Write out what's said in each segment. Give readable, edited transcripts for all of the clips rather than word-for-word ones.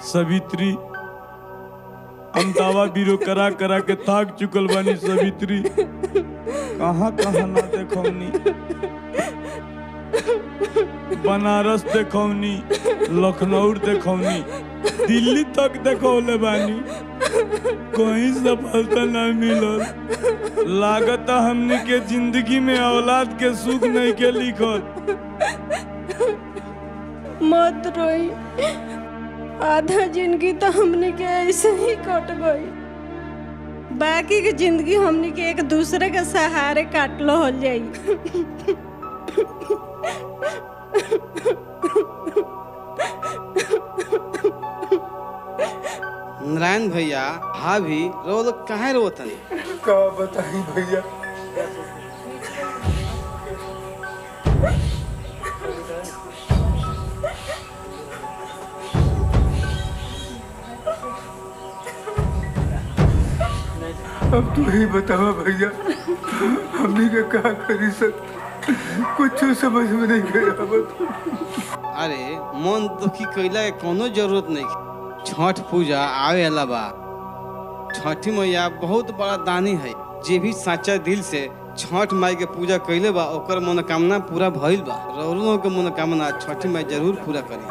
सवित्री हम दावा बीरो करा करा के थाक चुकल बानी। सवित्री कहाँ कहाँ ना देखौनी, बनारस देखौनी, लखनऊ देखौनी, दिल्ली तक देखौले बानी, कहीं सफलता ना मिलल। लागत हमने के जिंदगी में औलाद के सुख नहीं के लिखल। मत रोई, आधा जिंदगी तो हमने के ऐसे ही कट गई, बाकी की जिंदगी हमने के एक दूसरे के सहारे काटलो हो जाई। नारायण भैया भाभी रो लोग काहे रोतनी? का बताई भैया, अब तू ही बतावा भैया, हमनी के का करी सक, कुछ समझ में नहीं गया। अरे मन दुखी कैला के कोनो जरूरत नहीं। छठ पूजा आवे वाला बा। छठी मैया बहुत बड़ा दानी है। जे भी सच्चा दिल से छठ माई के पूजा कैले बा ओकर मनोकामना पूरा भइल बा। रउरो के मनोकामना छठी माई जरूर पूरा करी।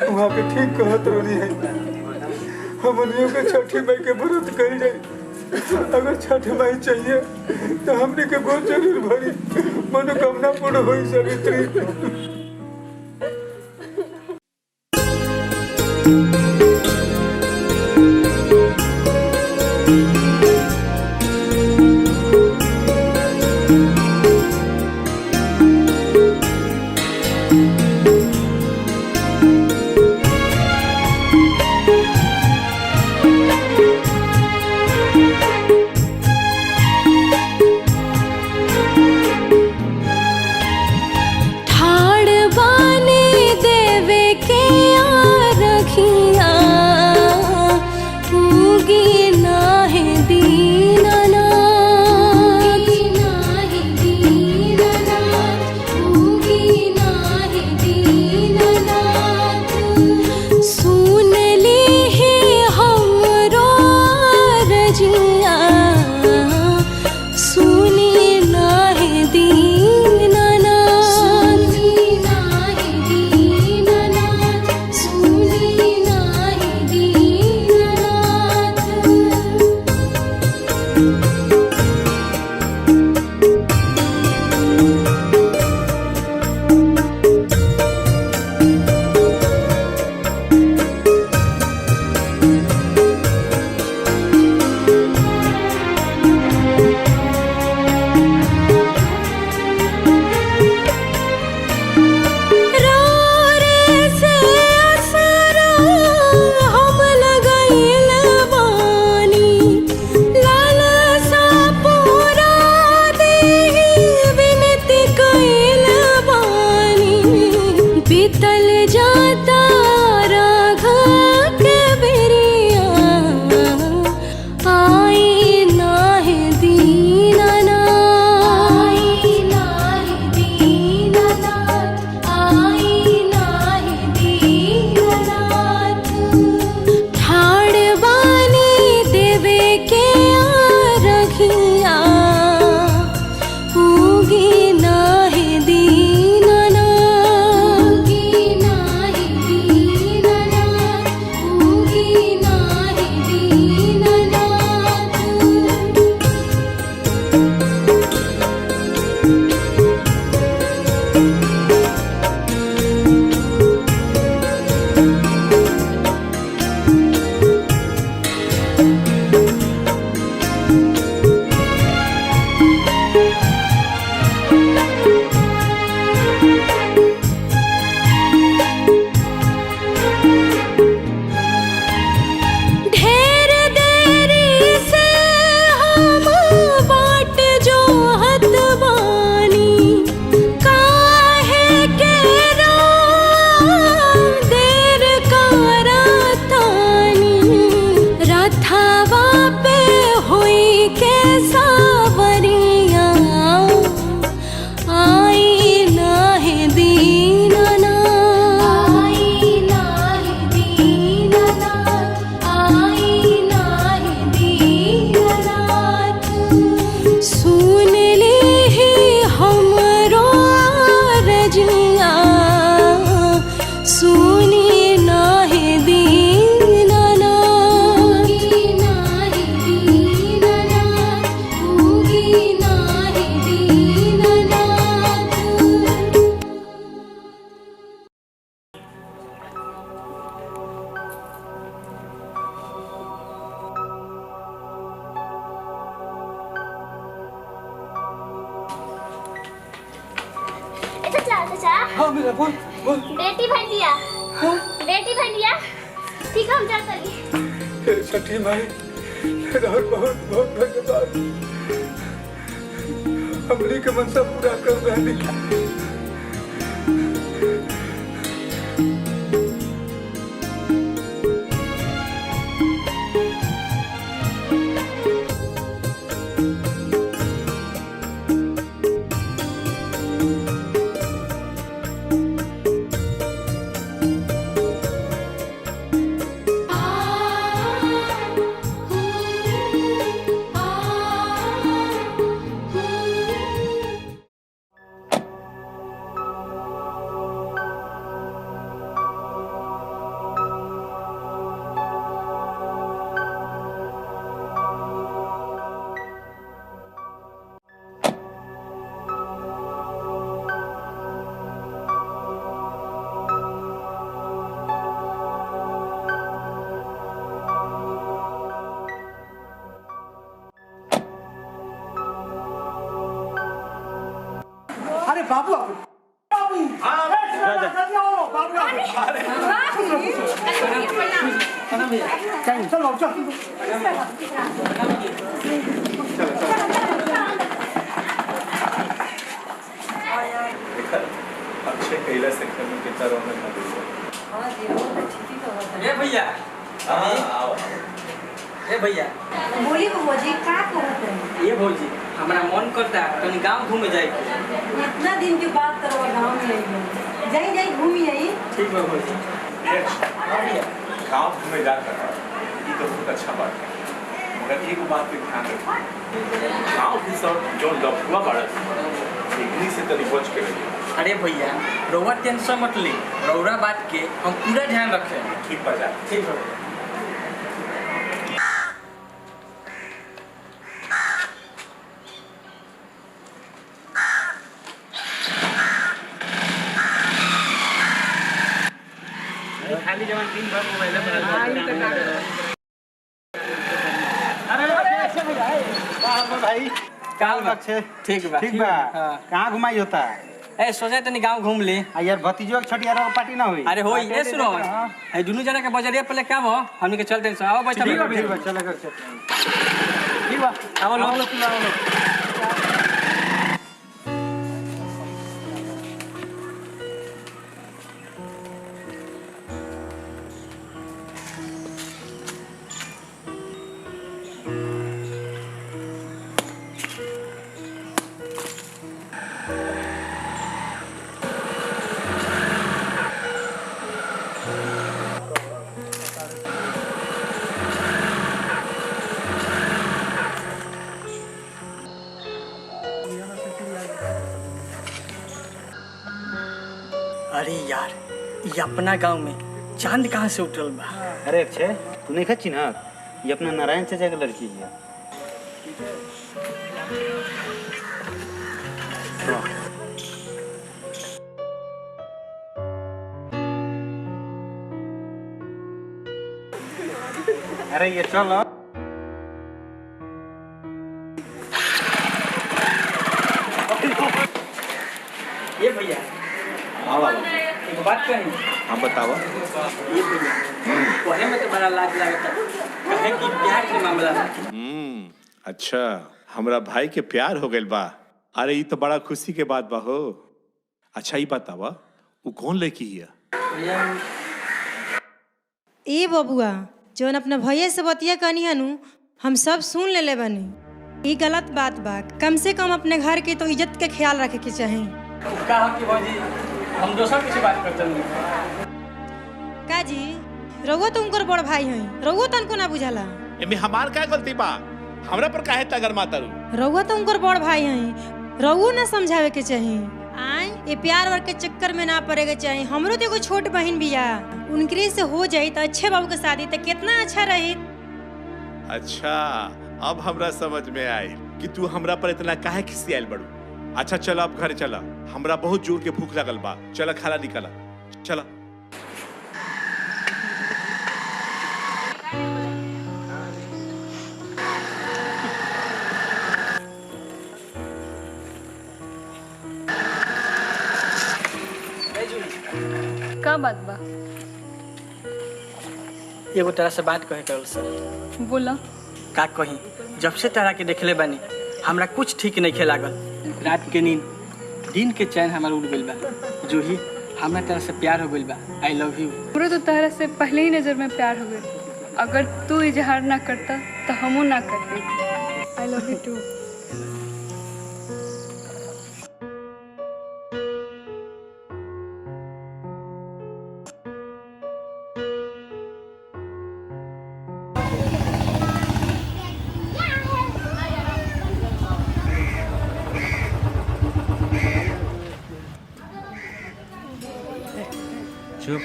वहाँ के ठीक कहत रही है, हमनियों के छठी माई के व्रत कर जाए। अगर छठी माई चाहिए तो हमने के बहुत जरूर भरी, मनोकामना पूर्ण हुई। सवित्री ठाड़ बाने देवे के आ रखिया चाचा हाँ मेरा बोल बोल। बेटी भैया बेटी भैया ठीक है हम चल चली हे छठी माई और बहुत बहुत धन्यवाद। हमनी के मनसा पूरा कर देनी। अरे बाबू चलो चल अक्षय कैला सेक्टर में कितना रौनक ए भैया आओ ए भैया बोली भौजी का करत है? ये भौजी हमारा मन करता है कहीं गांव घूमे जाए इतना दिन के बाद तरवा गांव में आई जाई जाई घूमी आई। ठीक है भौजी भैया गाँव घूमे जाकर ये तो बहुत अच्छा बात है मगर एक बात पे ध्यान रखो गाँव की सब जो लफुआ बाड़क इग्नी से तनी बच के रहिए। अरे भैया रौआ टेंशन मत ले रौरा बात के हम पूरा ध्यान रखें ठीक बजा ठीक है खाली जवान दिन भर मोबाइल पर भाई काल बा अच्छे ठीक बा ठीक बा। हां कहाँ घुमाई होता है? ए सोचे तनी गांव घूम ले आ यार भतीजो के छठियारा का पार्टी ना हुई। अरे होई ए सुनो ए दुनु जना के बजरिया पहले क्या हो हमनी के चलते हैं आओ बैठा ठीक बा चला कर चल। ठीक बा आओ लोग आओ लोग अरे यार ये अपना गांव में चांद कहाँ से उठल बा। अरे अक्षय तू नहीं खच्ची ना ये अपना नारायण चाचा की लड़की है। अरे ये चलो ये भैया एक बात कही हाँ बताओ ये भैया पढ़े में तो बड़ा लाज लगता कहे कि प्यार के मामला में अच्छा हमरा भाई के प्यार हो गइल बा। अरे ये तो बड़ा खुशी के बात बा हो। अच्छा ये बतावा वो कौन लड़की है? भैया ए बबुआ जौन अपना भैया से बतिया कहनी हनु हम सब सुन ले बानी। ये गलत बात बा। कम से कम अपने घर के तो इज्जत के ख्याल रखे के चाही। कहा कि भौजी हम दोसर किसी बात करते हैं का जी रउआ तो उनकर बड़ भाई हैं रउआ तनको ना बुझाला। एमे हमार क्या गलती बा? हमरा पर काहे तगर मातरू? रउआ तो उनकर बड़ भाई हैं रउआ ना समझावे के चाही। आए ये प्यार वर के चक्कर में ना पड़े के चाही। हमरो तो एगो छोट बहन बिया उनकरे से हो जाई तो अच्छे बाबू के शादी तो कितना अच्छा रही। अच्छा अब हमरा समझ में आई कि तू हमरा पर इतना काहे खिसियाल बड़ू। अच्छा चल अब घर चला हमरा बहुत जोर के भूख लगल बा। चला खाना निकला चला। बात बा? एगो तरह से बात कहे करल सर। बोला। का कही, जब से तारा के देखले बानी हमरा कुछ ठीक नहीं खे लागल। रात के नींद, दिन के चैन हमारा उड़ गइल बा। जूही, हमरा तरह से प्यार हो गइल बा। आई लव यू। पूरा तो तारा से पहले ही नजर में प्यार हो गया। अगर तू इजहार ना करता तो हमो ना करते। I love you too. चुप।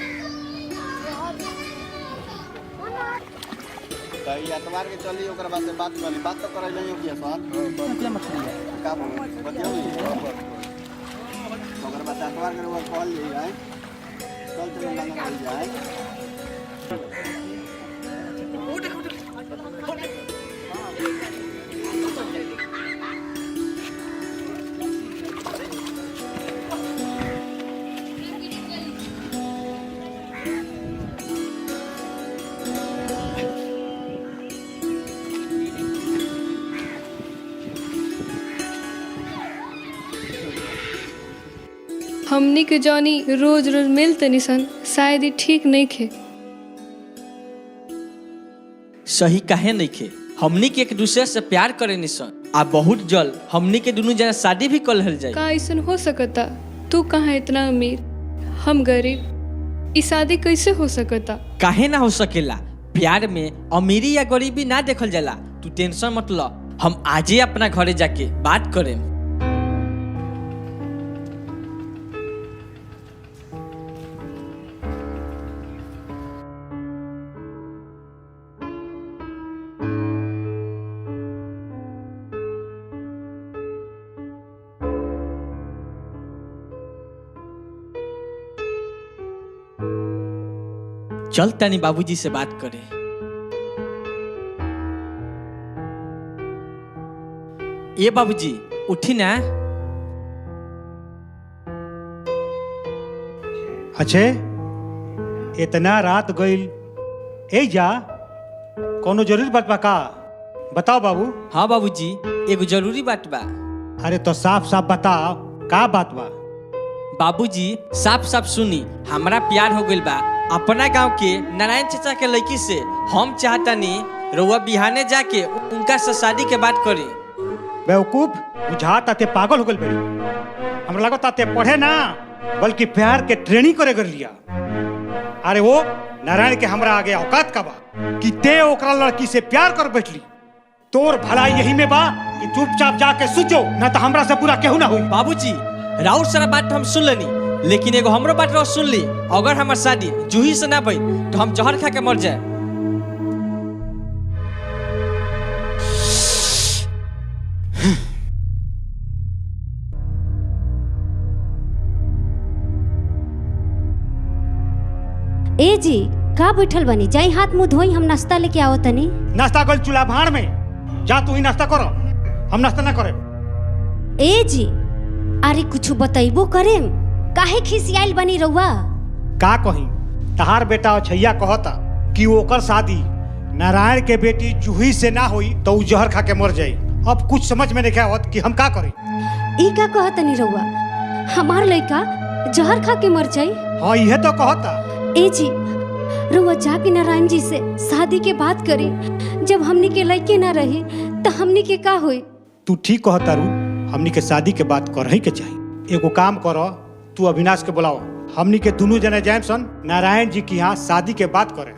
एतवार के चली ओकर बाद से बात करी। बात तो करे नहीं होगी सर। मतलब मछली है का बोल बतियाई ओकर बाद एतवार के वो कॉल ले जाए। कल चले लाना ले जाए। हमनी के जॉनी रोज रोज मिलते निसन शायद ही ठीक नहीं खे। सही काहे नहीं खे? हमनी के एक दूसरे से प्यार करे निसन। आ बहुत जल्द हमनी के दोनों जना शादी भी कर लेल जाए। का ऐसन हो सकता? तू कहाँ इतना अमीर, हम गरीब। ई शादी कैसे हो सकता? काहे ना हो सकेला? प्यार में अमीरी या गरीबी ना देखल जाला। तू टेंशन मत ल, हम आजे अपना घरे जाके बात करें। चल तनी बाबूजी से बात करें। ये बाबूजी उठी ना। अच्छे इतना रात गईल ए जा कोनो जरूरी बात बा का? बताओ बाबू। हाँ बाबूजी, एगो जरूरी बात बा। अरे तो साफ साफ बताओ का बात बा? बाबूजी साफ साफ सुनी, हमारा प्यार हो गइल बा अपना गांव के नारायण चाचा के लड़की से। हम चाहतानी रउआ बिहाने जाके उनका से शादी के बात करी। बेवकूफ, बुझाता ते पागल हो गइल बड़ी। हमरा लगता ते पढ़े ना बल्कि प्यार के ट्रेनिंग करे कर लिया। अरे वो नारायण के हमरा आगे औकात का बा कि ते ओकरा लड़की से प्यार कर बैठली। तोर भलाई यही में बा कि चुपचाप जाके सुजो, ना तो हमरा से पूरा केहू ना हुई। बाबूजी राउर सारा बात हम सुन लेनी, लेकिन एगो हमरो बात रहो सुन ली। अगर हमार शादी जूही से ना भई तो हम जहर खा के मर जाए। ए जी का बैठल बनी? जाई हाथ मुंह धोई, हम नाश्ता लेके आओ तनी। नाश्ता कर चूल्हा भाड़ में जा, तू ही नाश्ता करो, हम नाश्ता ना करे। ए जी अरे कुछ बताइबो करेम, काहे खिसियाइल बनी रउआ? का कही, तहार बेटा छैया कहता कि ओकर शादी नारायण के बेटी जूही से ना हुई तो उ जहर खा के मर जाई। अब कुछ समझ में नहीं आवत कि हम का करें। ई का कहतनी रउआ? हमार लड़का जहर खा के मर जाई? हाँ इहे तो कहता। ए जी रउआ जाके नारायण जी से शादी के बात करी। जब हमनी के लड़के ना रही तो हमनी के का होई? तू ठीक कहता रू, हमनी के शादी के बात करही के चाहिए। एगो काम करो, तू अविनाश के बुलाओ, हमनी के दोनों जने जाएम सन नारायण जी की यहाँ शादी के बात करें।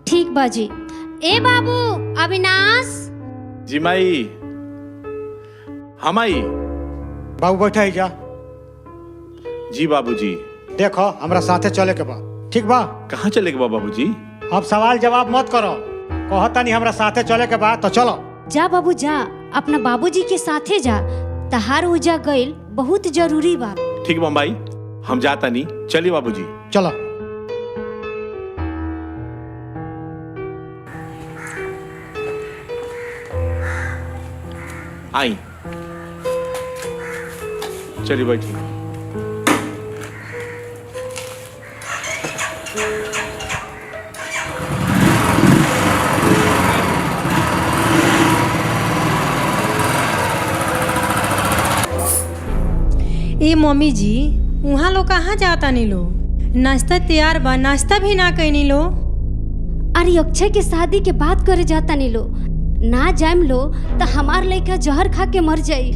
ठीक बाजी। ए बाबू अविनाश। जी माई। हाँ माई। बाबू बैठा ही जा। जी बाबूजी। देखो हमरा साथे चले के बा, ठीक बा? कहाँ चले के बा बाबूजी? अब सवाल जवाब मत करो, कहता नहीं हमरा साथे चले के बा तो चलो। जा बाबू जा, अपना बाबूजी के साथे जा। तहार उजा गइल बहुत जरूरी बा। ठीक बा माई, हम जाता नहीं। चलिए बाबूजी। चलो। आई चलिए बैठिए। ए मम्मी जी, वहाँ लोग कहाँ जाता नी लो? नाश्ता तैयार बा, नाश्ता भी ना कैनी लो। अरे अक्षय के शादी के बात करे जाता नी लो, ना जाम लो तो हमार लड़का जहर खा के मर जाई।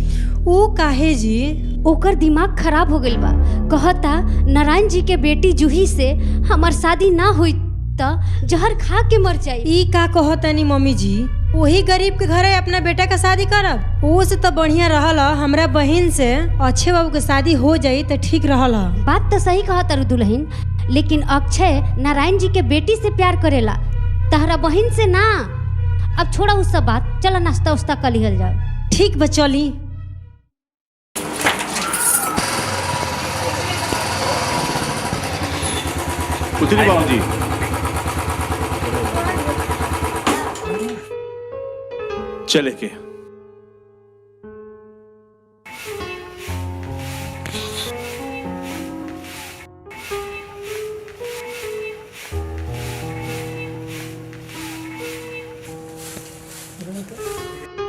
ओ काहे जी? ओकर दिमाग खराब हो गइल बा। कहता नारायण जी के बेटी जूही से हमार शादी ना हुई तो जहर खा के मर जाई। ई का कहतनी मम्मी जी? वही गरीब के घरे अपना बेटा का शादी करब? वो से तो बढ़िया रहल हमरा बहन से अच्छे बाबू के शादी हो जाई तो ठीक रहल। बात तो सही कहा तारू दुल्हन, लेकिन अक्षय नारायण जी के बेटी से प्यार करेला, तहरा बहन से ना। अब छोड़ा उस सब बात, चलो नाश्ता उस्ता कर लिहल जाओ। ठीक बा, चली। उतरी बाबूजी। चले के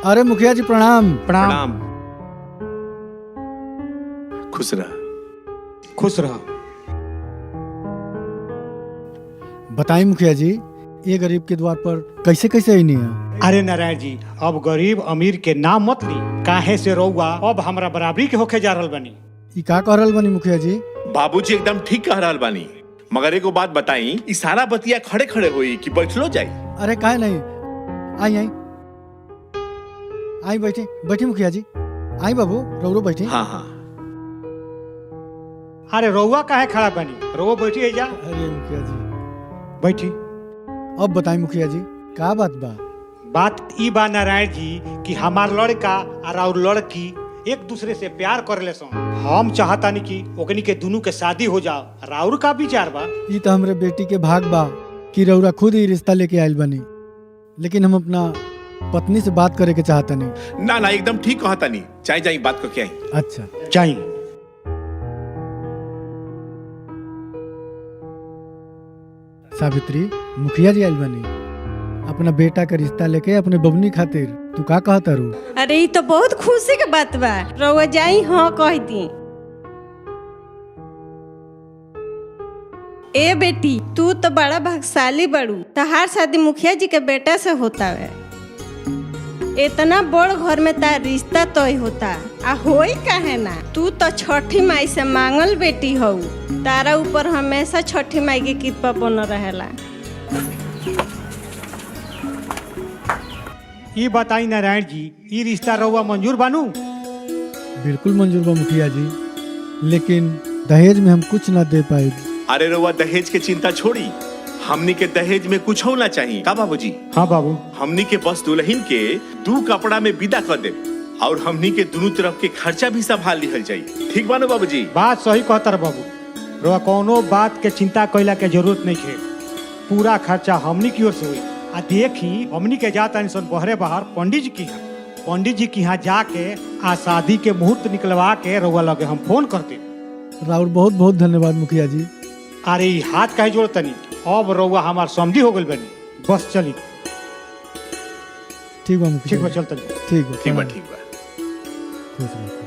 अरे मुखिया जी प्रणाम। प्रणाम। खुश रह। खुश रह। बताई मुखिया जी, ये गरीब के द्वार पर कैसे कैसे आई है? अरे नारायण जी, अब गरीब अमीर के नाम मत ली। काहे से रहुआ अब हमरा बराबरी के होके जा रहल बनी। ई का कह रहल बनी मुखिया जी? बाबूजी एकदम ठीक कह रहल बानी, मगर एगो बात बताई, ई सारा बतिया खड़े खड़े होई कि बैठलो जाई? अरे काहे नहीं, आई आई आई, बैठे बैठे मुखिया जी। आई बाबू, रौरो बैठे। हाँ हाँ। अरे रहुआ काहे खड़ा बनी? रहुआ बैठी है जा। अरे मुखिया जी बैठी। अब बताई मुखिया जी, का बात बा? बात ई बा नारायण जी कि हमार लड़का और लड़की एक दूसरे से प्यार करेले सन। हम चाहतानी कि ओकनी के दोनों के शादी हो जाओ। राउर का विचार बा? ई तो हमरे बेटी के भाग बा कि रौरा खुद ही रिश्ता लेके आयल बनी, लेकिन हम अपना पत्नी से बात करे के चाहता नहीं। ना ना, एकदम ठीक कहता नहीं। चाहे जाई बात करके आई। अच्छा चाहिए। सावित्री, मुखिया जी आयल बनी अपना बेटा का रिश्ता लेके अपने बबनी खातिर। तू का कहता रू? अरे ये तो बहुत खुशी के बात बा। रउआ जाई हाँ कह दी। ए बेटी, तू तो बड़ा भाग्यशाली बड़ू, तहार शादी मुखिया जी के बेटा से होता है। इतना बड़ घर में तार रिश्ता तय होता आ होई काहे ना? तू तो छठी माई से मांगल बेटी हो, तारा ऊपर हमेशा छठी माई की कृपा बन रहेला। ये बताई नारायण जी, ये रिश्ता रहुआ मंजूर बानू? बिल्कुल मंजूर बा मुखिया जी, लेकिन दहेज में हम कुछ ना दे पाए। अरे रउआ दहेज के चिंता छोड़ी, हमनी के दहेज में कुछ होना चाहिए का बाबूजी? हाँ बाबू। हमनी के बस दुल्हन के 2 कपड़ा में विदा कर दे और हमनी के दोनों तरफ के खर्चा भी संभाल लिहल जाई। ठीक बानो बाबूजी? बात सही कहता रे बाबू। रउआ कोनो बात के चिंता कैला के जरूरत नहीं है। पूरा खर्चा हमनी की ओर से हुई। आ देखी, हमनी के जाता सन बहरे बाहर पंडित जी की यहाँ। पंडित जी के यहाँ जाके आ शादी के मुहूर्त निकलवा के रउआ लगे हम फोन करते। राउर बहुत बहुत धन्यवाद मुखिया जी। अरे हाथ काहे जोड़ता नहीं? अब रउआ हमार समझी हो गइल बनी। बस चली। ठीक बा मुखिया। ठीक बा, चलता। ठीक बा, ठीक बा, ठीक बा। खुश रहो।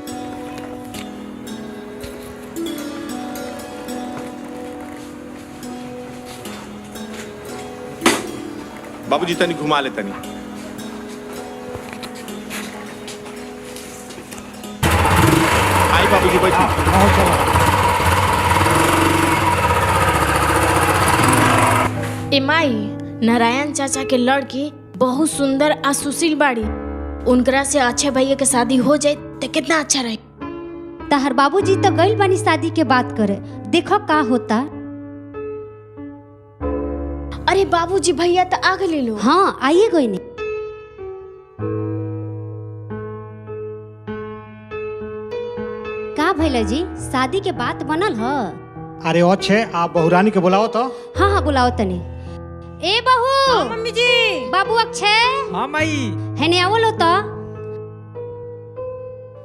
बाबूजी तनी घुमा ले तनी। आई बाबूजी बैठो। माई, नारायण चाचा के लड़की बहुत सुंदर आ सुशील बाड़ी। उनकरा से अच्छे भैया के शादी हो जाए तो कितना अच्छा रहे। तहर बाबूजी तो गइल बानी शादी के बात करे, देखो का होता। अरे बाबूजी, भैया तो आ गए लो। हाँ, आइए गई नहीं। का भैया जी, शादी के बात बनल ह? अरे अच्छे, आप बहुरानी के बुलाओ तो। हाँ हाँ, बुलाओ तनी। ए बहू। हाँ मम्मी जी। बाबू अक्षय। हाँ माई। हेने आवलो तो।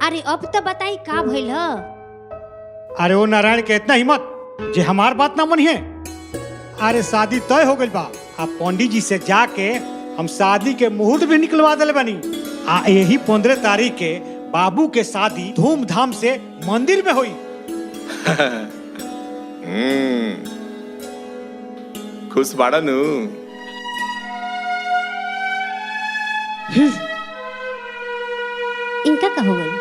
अरे अब तो बताई का भइल ह? अरे वो नारायण के इतना हिम्मत जे हमार बात ना मनिए। अरे शादी तय हो गइल बा। आप पंडित जी से जाके हम शादी के मुहूर्त भी निकलवा दिले बानी। आ यही 15 तारीख के बाबू के शादी धूमधाम से मंदिर में हुई। खुश बाड़ा नु। इनका का हो गई?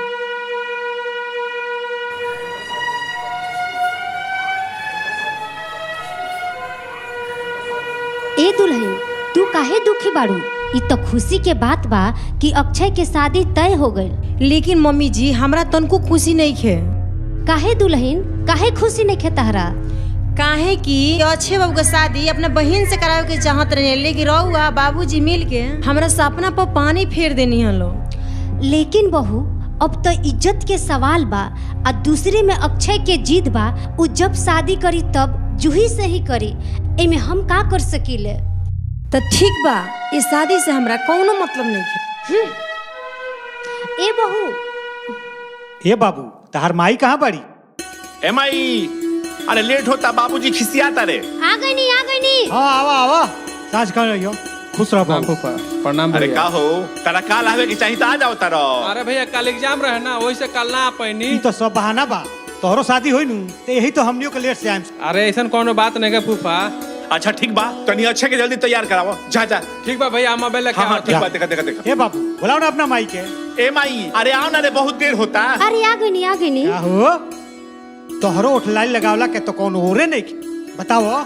ए दुल्हन, तू काहे दुखी बाड़ू? ई तो खुशी के बात बा कि अक्षय के शादी तय हो गई। लेकिन मम्मी जी हमरा तनको खुशी नहीं खे। काहे दुल्हन, काहे खुशी नहीं खे तहरा? काहे कि अक्षय बाबू का शादी अपने बहन से करावे के चाहत रहे, लेकिन रउआ बाबूजी मिल के हमरा सपना पर पानी फेर देनी हलो। लेकिन बहू, अब तो इज्जत के सवाल बा, आ दूसरे में अक्षय के जिद बा। उ जब शादी करी तब जूही से ही करी, एमे हम का कर सकीले? तो ठीक बा, इस शादी से हमरा कोनो मतलब नहीं है। ए बहू, ए बाबू, तहार माई कहाँ बड़ी? ए माई, अरे लेट होता, बाबूजी खिसियाता रे। आ गई नी। हाँ आवा आवा, साँझ कर रही हो। खुश रहो बाबू। प्रणाम। अरे का हो, तारा काल आवे के चाहिए तो आ जाओ तारा। अरे भैया कल एग्जाम रहे ना, वही से कल ना आ पैनी। ई तो सब बहाना बा, तोहरो शादी होई नु, तो यही तो हमनियों के लेट से आएम। अरे ऐसा कोनो बात नहीं है फूफा। अच्छा ठीक बा, तनी अच्छे के जल्दी तैयार करावो। जा जा। ठीक बा भैया, हम बेले हाँ हाँ ठीक बा, देखा देखा देखा। ए बाबू, बुलाओ ना अपना माई के। ए माई, अरे आओ ना रे, बहुत देर होता। अरे आ गई नी। क्या हो? तोहरो उठलाई लगावला के तो कौन ओरे नहीं की? बताओ,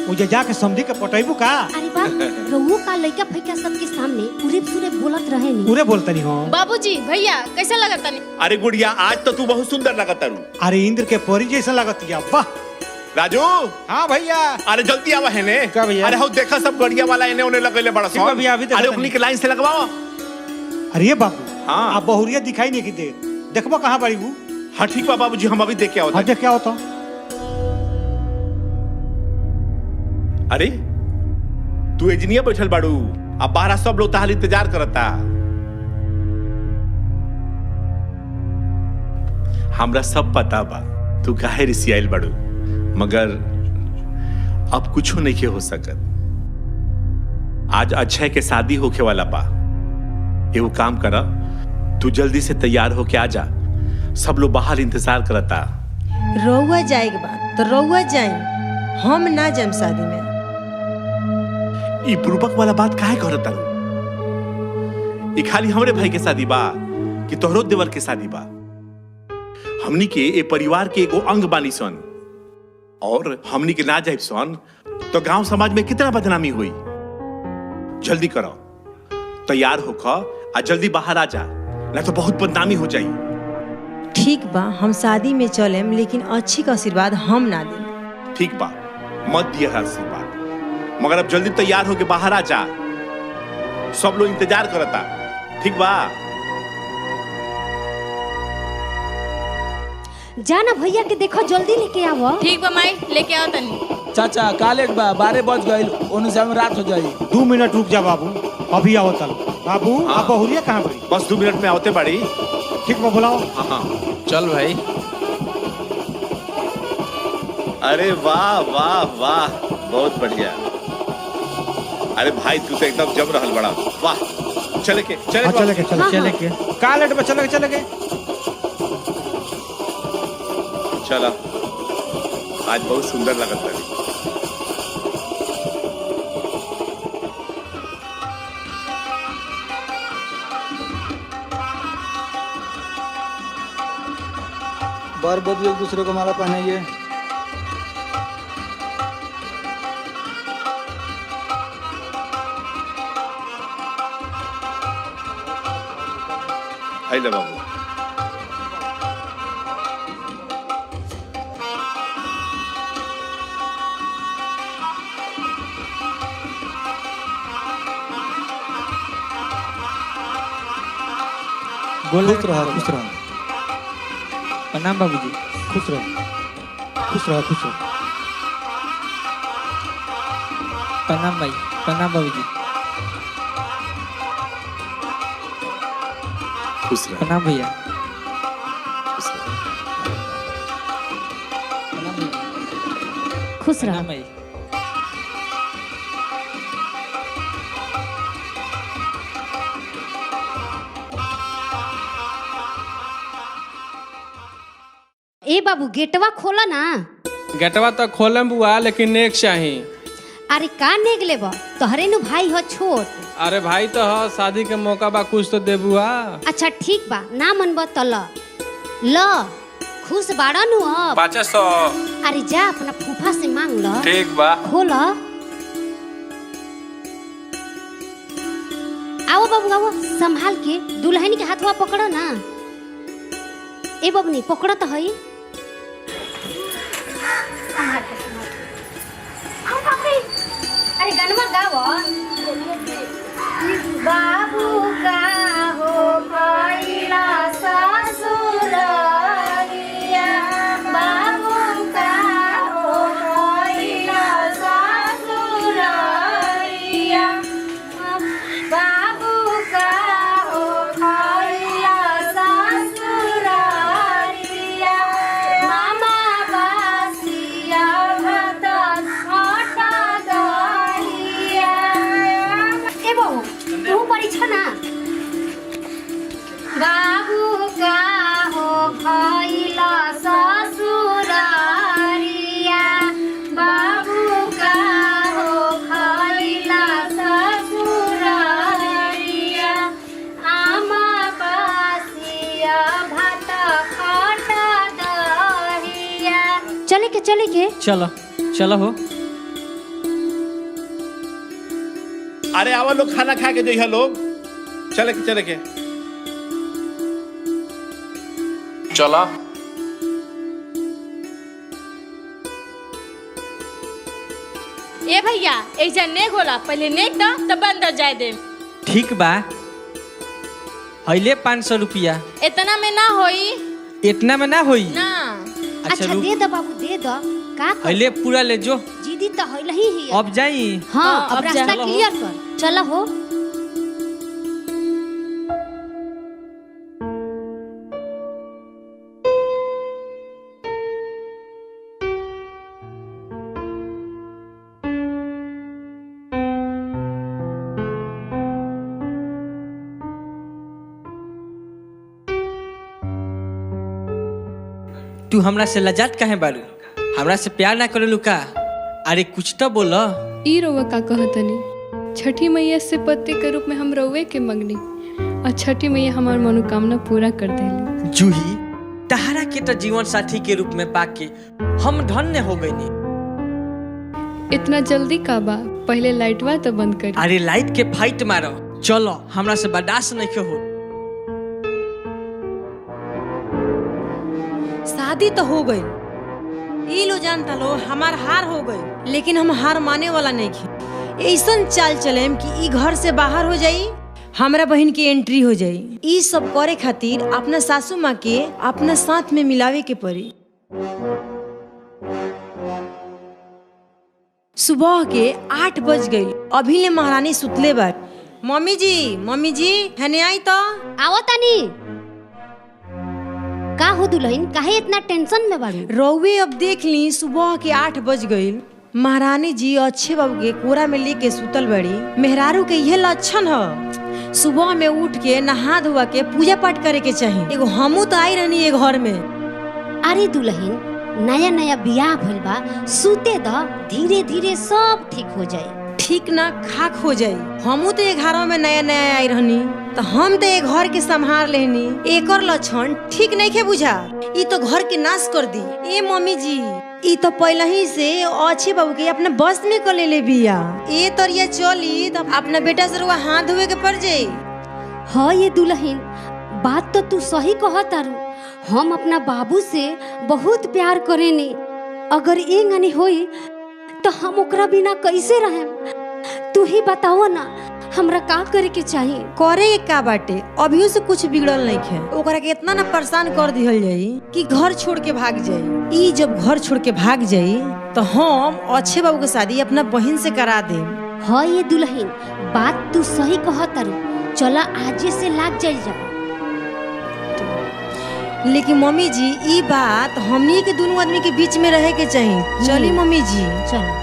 मुझे जाके समझी के पटैबू का? अरे बा, रउओ का लइका फइका सबके सामने पूरे बोलत रहे नी। पूरे बोलता नहीं हो। बाबूजी भैया कैसा लगता नहीं? अरे गुड़िया, आज तो तू बहुत सुंदर लगता रू। अरे इंद्र के परी जैसा लगती है। वाह राजू। हाँ भैया। अरे जल्दी आवा है ने। क्या भैया? अरे हो देखा, सब गड़िया वाला इन्हें उन्हें लगेले बड़ा ठीक बा भैया, अभी देखा अरे तनी। उन्हीं के लाइन से लगवाओ। अरे ये बाबू, हाँ। आप बहुरिया दिखाई नहीं की दे, देखबो कहाँ बड़ी वो? हाँ ठीक बा बाबूजी, हम अभी देख के आओ। हाँ देख क्या होता? अरे तू एजनिया बैठल बाड़ू, अब बाहर सब लोग तहाल इंतजार करता। हमरा सब पता बा तू काहे रिसियाइल बाड़ू, मगर अब कुछ नहीं के हो सकत। आज अक्षय के शादी होके वाला बा। एगो काम करा, तू जल्दी से तैयार होके आ जा, सब लोग बाहर इंतजार करता। रउआ जाएगी बात तो रउआ जाए, हम ना जाम शादी में। ई पूर्वक वाला बात काहे करता? ई खाली हमरे भाई के शादी बा कि तोहरो देवर के शादी बा? हमनी के ए परिवार के एगो अंग बानी सन, और हमनी के ना जाइब सन तो गांव समाज में कितना बदनामी हुई। जल्दी करो, तैयार होकर आ जल्दी बाहर आ जा, ना तो बहुत बदनामी हो जाई। ठीक बा, हम शादी में चलेम, लेकिन अच्छी का आशीर्वाद हम ना दें। ठीक बा, मत दिया आशीर्वाद, मगर अब जल्दी तैयार होके बाहर आ जा, सब लोग इंतजार करता। ठीक बा? जाना भैया के देखो, जल्दी लेके आवो। ठीक बा माई, लेके आओ तनी। चाचा कालेट बा 12 बज गइल, ओनु से रात हो जाई। 2 मिनट रुक जा बाबू, अभी आओ तल। बाबू आप बहुरिया कहाँ बड़ी? बस 2 मिनट में आवते बाड़ी। ठीक बा, बुलाओ। हाँ हाँ चल भाई। अरे वाह वाह वाह, बहुत बढ़िया। अरे भाई तू तो एकदम जम रहल बड़ा। वाह, चले के हाँ, चले के चले के कालेट बा, चले के चला, आज बहुत सुंदर लगता है। बार बार एक दूसरे को माला पहनाइए। हाय ले बाबू। खुश रहो, खुश रहो। प्रणाम बाबूजी। खुश रहो, खुश रहो, खुश रहो। प्रणाम भाई, प्रणाम बाबूजी। खुश रह। प्रणाम भैया। खुश रहो। भाई। ए बाबू गेटवा खोला ना। गेटवा तो खोलम बुआ, लेकिन नेक चाही। अरे का नेग लेब, तोहरे नु भाई हो छोट। अरे भाई तो हो, शादी के मौका बा, कुछ तो दे बुआ। अच्छा ठीक बा, ना मनब तो ल खुश बाड़ा नु अब। 500। अरे जा अपना फूफा से मांग लो। ठीक बा। खोल। आओ बाबू आओ, संभाल के दुल्हन के हाथवा पकड़ो ना। ए बबनी पकड़ो तो है। अरे गनमा गाओ। बाबू का हो भइला ससुररिया, बाबू का हो भइला ससुररिया, बाबू का हो भइला ससुररिया, मामा बासिया भात छोटा दहिया। ए बहू तू परीछ ना। बाबू का हो भइला ससुररिया, बाबू का हो भइला ससुररिया, आमा बासिया भात खटा दहिया। चले के चलो चलो हो। अरे आवा लोग खाना खा के जइहा लोग। चले के चला। ए भैया ऐसा नेक होला, पहले नेक दा तब अंदर जाए दे। ठीक बा, हईले 500 रुपया। इतना में ना होई। इतना में ना होई ना। अच्छा रुक। दे दो बाबू दे दो। का कर? हईले पूरा ले जो। जीदी तो हइल ही है। अब जाई। हाँ अब अब रास्ता चलो हो। क्लियर कर। चलो हो। तू हमरा से लजात काहे बारू? हमरा से प्यार ना करेलू का? अरे कुछ तो बोल। ई रउआ का कहतनी, छठी मैया से पति के रूप में हम रउए के मंगनी और छठी मैया हमार मनोकामना पूरा कर देली। जूही, तहरा के तो जीवन साथी के रूप में पाके हम धन्य हो गईनी। इतना जल्दी का बा? पहले लाइटवा तो बंद करी। अरे लाइट के फाइट मारो। चलो, हमरा से बर्दाश्त नहीं हो। शादी तो हो गई, ई लो जानता लो हमार हार हो गई, लेकिन हम हार माने वाला नहीं थे। ऐसन चाल चलेम कि ई घर से बाहर हो जाई, हमरा बहन की एंट्री हो जाई। ई सब करे खातिर अपना सासू माँ के अपना साथ में मिलावे के पड़ी। सुबह के 8 बज गई, अभी ले महारानी सुतले बा। मम्मी जी हने आई तो। आओ तनी। का हो दुल्हन, काहे इतना टेंशन में बाड़ू? रउवे अब देख ली, सुबह के 8 बज गई, महारानी जी अच्छे बाबू के कोरा में लेके सुतल बड़ी। मेहरारू के यह लक्षण है, सुबह में उठ के नहा धोवा के पूजा पाठ करे के चाहिए। एगो हमू तो आई रहनी एक घर में। अरे दुल्हन, नया नया बियाह भइल बा, सूते द, धीरे धीरे सब ठीक हो जाए। ठीक ना खाक हो जाई। हमू तो एक घर में नया नया आई रहनी, तो हम तो एक घर के संभाल लेनी। एकर लक्षण ठीक नहीं के बुझा, ई तो घर के नाश कर दी। ए मम्मी जी, ई तो पहले ही से अच्छे बाबू के अपने बस में कर ले बिया। ए तरिया चली तो अपना बेटा से रुआ हाथ धोवे के पड़ जाई। हाँ ये दुल्हन, बात तो तू सही कहत तारू। हम अपना बाबू से बहुत प्यार करेनी। अगर ये गनी होई तो हम ओकरा बिना कैसे रहें? तू ही बताओ ना, हमरा का करे के चाहिए? करे का बाटे, अभी से कुछ बिगड़ल नहीं है। ओकरा के इतना ना परेशान कर दिहल जाई कि घर छोड़ के भाग जाई। ई जब घर छोड़ के भाग जाई तो हम अच्छे बाबू के शादी अपना बहन से करा दे। हाँ ये दुल्हन, बात तू सही कहत तारू। चला आजे से लाग जाइल जा। लेकिन मम्मी जी, ई बात हमनी के दोनों आदमी के बीच में रहे के चाहिए। चली मम्मी जी, चल।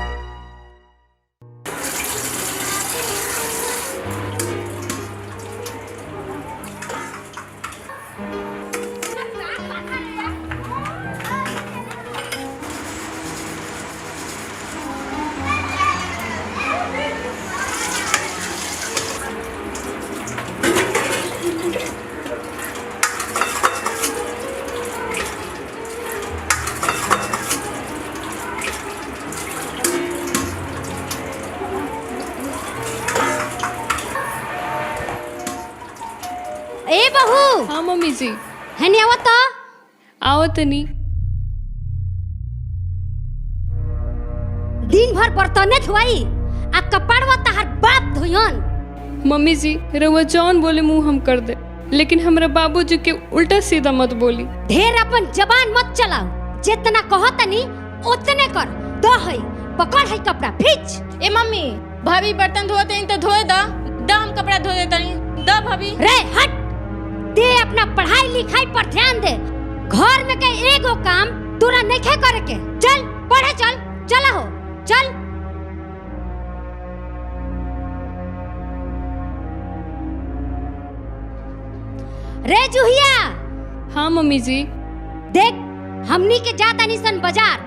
ए बहू। हाँ मम्मी जी। है नहीं आवत तो? आओ तनी। दिन भर बर्तने धुआई आ कपड़वा तहर बाप धोयन। मम्मी जी रउआ जौन बोले मुंह हम कर दे, लेकिन हमरा बाबूजी के उल्टा सीधा मत बोली। ढेर अपन जबान मत चलाओ, जितना कहो तनी उतने कर। दो है पकड़ है कपड़ा खींच। ए मम्मी भाभी बर्तन धोते हैं तो धोए दा हम कपड़ा धो देता नहीं दा भाभी। रे हट दे, अपना पढ़ाई लिखाई पर ध्यान दे। घर में के एगो काम तोरा नहीं करे के। चल पढ़े चल, चला हो चल। रे जुहिया। हाँ मम्मी जी। देख हमनी के जाता निसन बाजार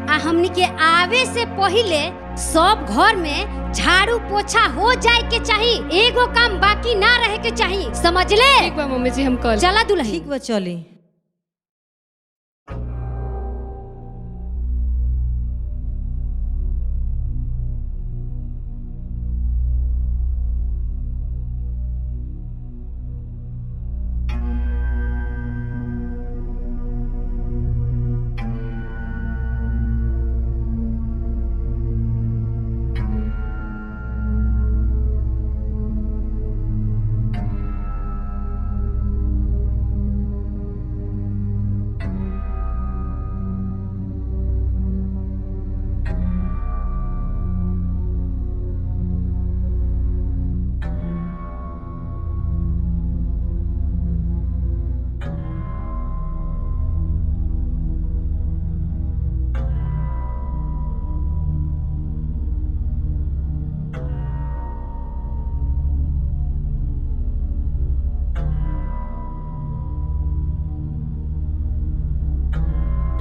आ हमनी के आवे से पहिले सब घर में झाड़ू पोछा हो जाए के चाहिए। एगो काम बाकी ना रहे के चाहिए, समझ ले? ठीक बा मम्मी जी, हम कल। चला दुल्हन। ठीक बा चली।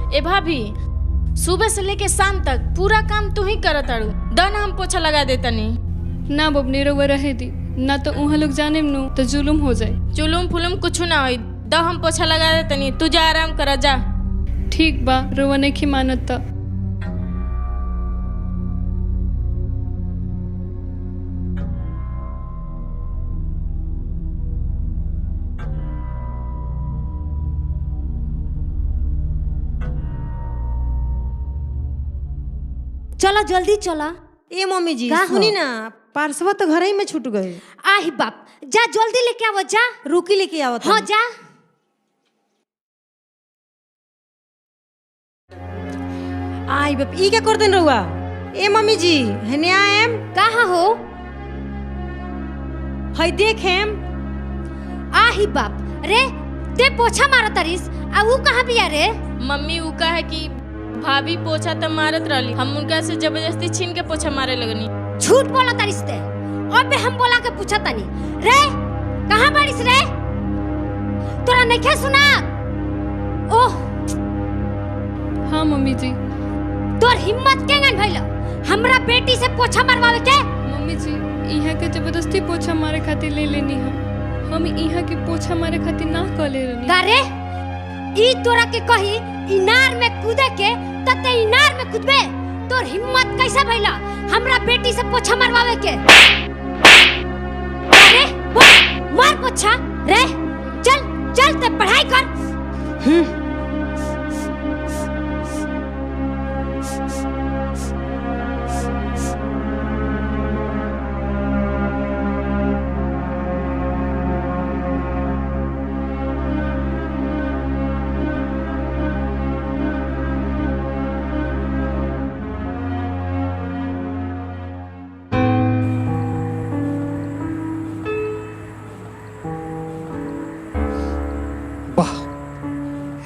ए भाभी सुबह से लेके शाम तक पूरा काम तू ही करत अड़ू। द ना हम पोछा लगा देता नहीं। ना बबनी रउआ रहे दी, ना तो उहाँ लोग जाने नु तो जुलुम हो जाए। जुलुम फुलुम कुछ ना होई। द हम पोछा लगा देता नहीं, तू जा आराम कर जा। ठीक बा, रउआ नहीं मानत त। चला जल्दी चला। ए मम्मी जी का सुनी हो? ना, पार्सवा तो घर ही में छूट गए। आही बाप, जा जल्दी लेके आवो जा। रुकी लेके आवत। हाँ जा। आई बाप ई क्या कर देन रहुआ? ए मम्मी जी हने आएम। कहाँ हो? हई देखेम। आही बाप रे, ते पोछा मारत तरिस आ ऊ कहाँ बिया रे? मम्मी ऊ कहा है कि भाभी पोछा तो मारत रही, हम उनका से जबरदस्ती छीन के पोछा मारे लगनी। झूठ बोला तरिस ते। अबे हम बोला के पूछा तनी रे, कहाँ बारिश रे? तोरा नहीं सुना? ओह हाँ मम्मी जी। तोर हिम्मत केंगन भइल हमरा बेटी से पोछा मरवावे के? मम्मी जी यहाँ के जबरदस्ती पोछा मारे खातिर ले लेनी हम यहाँ के पोछा मारे खातिर ना कर ले रहनी। का रे ई तोरा के कही इनार में कूदे के तते इनार में कूदबे? तोर हिम्मत कैसा भइला हमरा बेटी से पोछा मरवावे के? अरे बोल मार पोछा रे। चल चल ते पढ़ाई कर।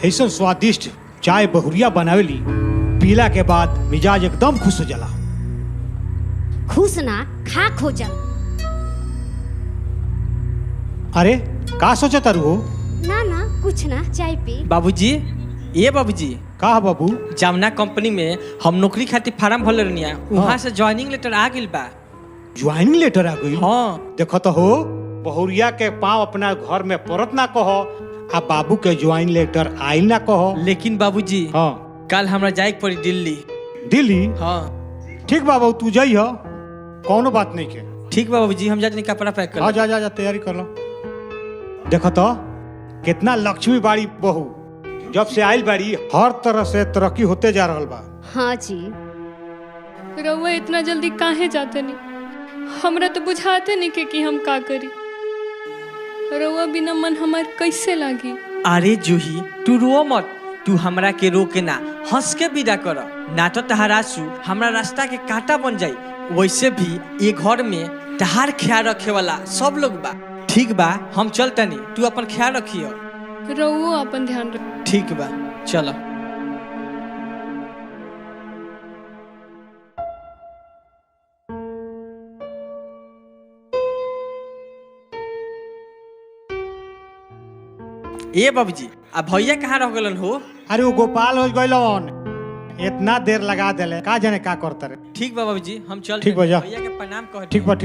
ऐसा स्वादिष्ट चाय बहुरिया बनावेली, पीला के बाद मिजाज एकदम खुश हो जाला। खुश ना खाक हो जा। अरे का सोचा तारू हो? ना ना कुछ ना, चाय पी। बाबूजी ये बाबूजी का बाबू? जामना कंपनी में हम नौकरी खातिर फार्म भरले रहनिया, वहां से ज्वाइनिंग लेटर आ गेल बा। ज्वाइनिंग लेटर आ गई? हाँ। देखो तो हो, बहुरिया के पाँव अपना घर में परत ना कहो, आ बाबू के ज्वाइन लेटर आइल ना कहो। लेकिन बाबूजी हाँ कल हमरा जाए पड़ी दिल्ली। दिल्ली? हाँ ठीक बाबू तू जाइए, कोनो बात नहीं के। ठीक बाबूजी हम जाते कपड़ा पैक कर। हाँ जा जा जा तैयारी कर लो। देखो तो कितना लक्ष्मी बाड़ी बहू, जब से आइल बाड़ी हर तरह से तरक्की होते जा रहल बा। हाँ जी। रउआ इतना जल्दी काहे जाते नहीं? हमरा तो बुझाते नहीं कि हम का करी। रउआ बिना मन हमार कैसे लागी? अरे जूही तू रो मत, तू हमरा के रोके ना, हंस के विदा कर, ना तो तहार आंसू हमरा रास्ता के कांटा बन जाई। वैसे भी ये घर में तहार ख्याल रखे वाला सब लोग बा। ठीक बा, हम चलतनी, तू अपन ख्याल रखियो। रउआ अपन ध्यान रख। ठीक बा, चलो। ए बाबूजी, अब भैया कहाँ रह गलन हो? अरे वो गोपाल हो गइलन, इतना देर लगा देले, का जाने का करता रे। ठीक बा बाबूजी, हम चल। ठीक बा, जा। भैया के प्रणाम कह। ठीक बा,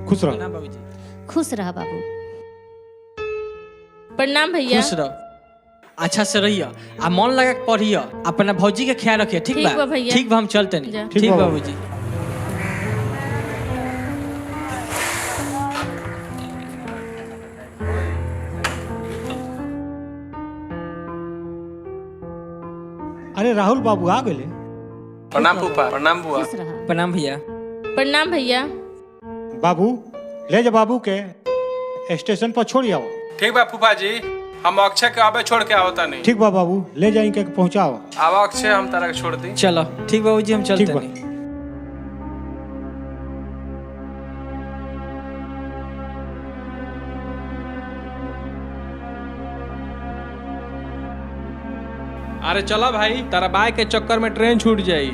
खुश रह। प्रणाम बाबूजी। खुश रह बाबू। प्रणाम भैया। खुश रह, अच्छा से रहिए, आ मन लगा के पढ़िए, अपना भौजी के ख्याल रखिए। ठीक बा भैया। ठीक बा, हम चलते नहीं। ठीक बाबूजी। अरे राहुल बाबू आ गए। प्रणाम फूफा। प्रणाम बुआ। प्रणाम भैया। प्रणाम भैया। बाबू ले जा बाबू के स्टेशन पर छोड़ आओ। ठीक बा फूफा जी, हम अक्षय के आबे छोड़ के आवता नहीं। ठीक बा बाबू, ले जाए के पहुंचाओ। आवा अक्षय, हम तारा के छोड़ दी। चलो ठीक बाबूजी, हम चलते नहीं। अरे चला भाई, तारा बाय के चक्कर में ट्रेन छूट जाई।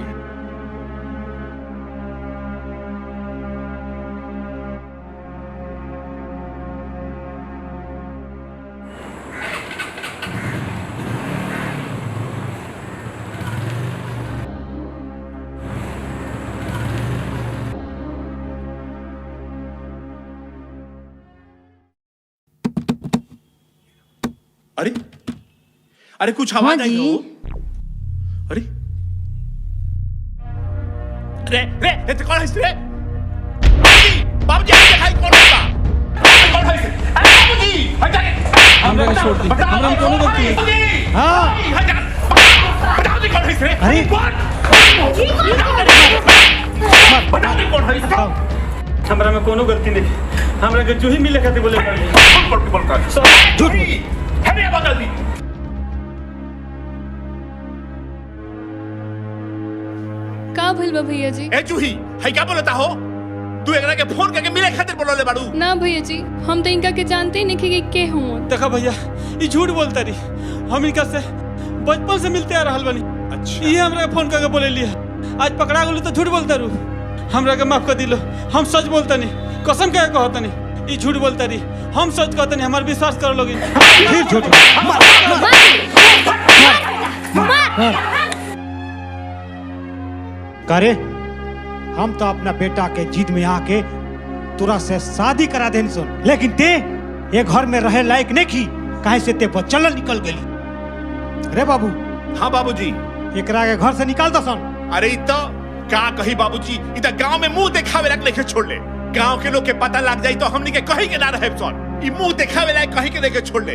अरे अरे कुछ आवाज आई हो? अरे रे रे रे तो कौन है रे? बाबूजी आके दिखाई कौन होगा? कौन है? अरे बाबूजी हट जाए। हमरा के छोड़ दी, हमरा कोनो गलती नहीं। हां हट जा। बताओ जी कौन है रे? अरे कौन? बताओ जी कौन है? हमरा में कोनो गलती नहीं, हमरा के जूही मिले खातिर बोले पड़ी। बोल कर झूठ है रे बगल दी। का भइल बा भैया जी? ए जूही, है क्या बोलता हो? तू एकरा के फोन करके मिले खातिर बोलले बाड़ू? ना भैया जी, हम तो इनका के जानते ही नहीं कि के हूँ। देखा भैया, ये झूठ बोलता रही, हम इनका से बचपन से मिलते आ रहल बनी। अच्छा, ये हमरा के फोन करके बोले लिया, आज पकड़ा गेलू तो झूठ बोलता रू। हमरा के माफ कर दिलो, हम सच बोलता नहीं, कसम कह कहता नहीं, ये झूठ बोलता रही, हम सच कहता नहीं, हमार विश्वास कर लोगी। फिर झूठ। करे हम तो अपना बेटा के जिद में आके तुरा से शादी करा देन सुन, लेकिन ते ये घर में रहे लायक नहीं की, काहे से ते बचल निकल गली। रे बाबू। हाँ बाबूजी। एकरा के घर से निकाल दो सन। अरे तो का कही बाबूजी, इधर गांव में मुंह दिखावे लायक लेके छोड़ ले। गांव के लोग के पता लग जाई तो हमनी के कहीं के ना रहे सन। ई मुंह दिखावे लायक कहीं के लेके छोड़ ले,